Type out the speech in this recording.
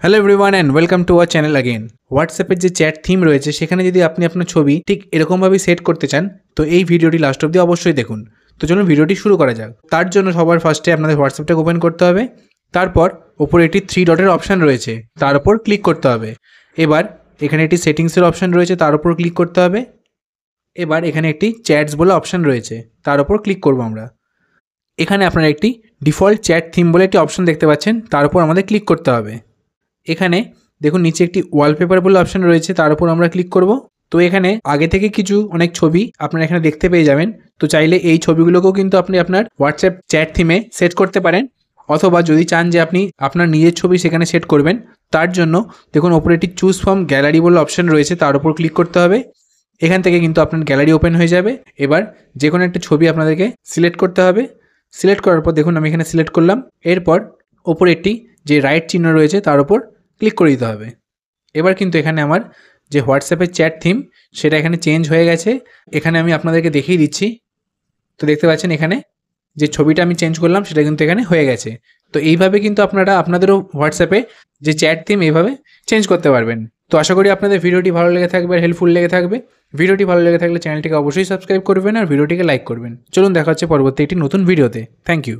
Hello everyone and welcome to our channel again. হোয়াটসঅ্যাপের যে chat theme রয়েছে সেখানে যদি আপনি আপনার ছবি ঠিক এরকমভাবে সেট করতে চান তো এই ভিডিওটি লাস্ট অবধি অবশ্যই দেখুন। তো চলুন ভিডিওটি শুরু করা যাক। তার জন্য সবার ফার্স্টে আপনাদের হোয়াটসঅ্যাপটাকে ওপেন করতে হবে। তারপর ওপরে একটি 3 ডটের অপশান রয়েছে, তার উপর ক্লিক করতে হবে। এবার এখানে একটি সেটিংসের অপশান রয়েছে, তার উপর ক্লিক করতে হবে। এবার এখানে একটি চ্যাটস বলে অপশান রয়েছে, তার উপর ক্লিক করব আমরা। এখানে আপনারা একটি ডিফল্ট চ্যাট থিম বলে একটি অপশান দেখতে পাচ্ছেন, তার উপর আমাদের ক্লিক করতে হবে। এখানে দেখুন নিচে একটি ওয়ালপেপার বলে অপশান রয়েছে, তার উপর আমরা ক্লিক করব। তো এখানে আগে থেকে কিছু অনেক ছবি আপনারা এখানে দেখতে পেয়ে যাবেন। তো চাইলে এই ছবিগুলোকেও কিন্তু আপনি আপনার হোয়াটসঅ্যাপ চ্যাট থিমে সেট করতে পারেন, অথবা যদি চান যে আপনি আপনার নিজের ছবি সেখানে সেট করবেন, তার জন্য দেখুন ওপরে একটি চুজ ফ্রম গ্যালারি বলে অপশান রয়েছে, তার উপর ক্লিক করতে হবে। এখান থেকে কিন্তু আপনার গ্যালারি ওপেন হয়ে যাবে। এবার যে কোনো একটা ছবি আপনাদেরকে সিলেক্ট করতে হবে। সিলেক্ট করার পর দেখুন আমি এখানে সিলেক্ট করলাম। এরপর ওপরে একটি যে রাইট চিহ্ন রয়েছে তার উপর ক্লিক করে দিতে হবে। এবার কিন্তু এখানে আমার যে হোয়াটসঅ্যাপের চ্যাট থিম সেটা এখানে চেঞ্জ হয়ে গেছে। এখানে আমি আপনাদেরকে দেখিয়ে দিচ্ছি। তো দেখতে পাচ্ছেন এখানে যে ছবিটা আমি চেঞ্জ করলাম সেটা কিন্তু এখানে হয়ে গেছে। তো এইভাবে কিন্তু আপনারা আপনাদেরও হোয়াটসঅ্যাপে যে চ্যাট থিম এইভাবে চেঞ্জ করতে পারবেন। তো আশা করি আপনাদের ভিডিওটি ভালো লেগে থাকবে আর হেল্পফুল লেগে থাকবে। ভিডিওটি ভালো লেগে থাকলে চ্যানেলটিকে অবশ্যই সাবস্ক্রাইব করবেন আর ভিডিওটিকে লাইক করবেন। চলুন দেখা হচ্ছে পরবর্তী একটি নতুন ভিডিওতে। Thank you.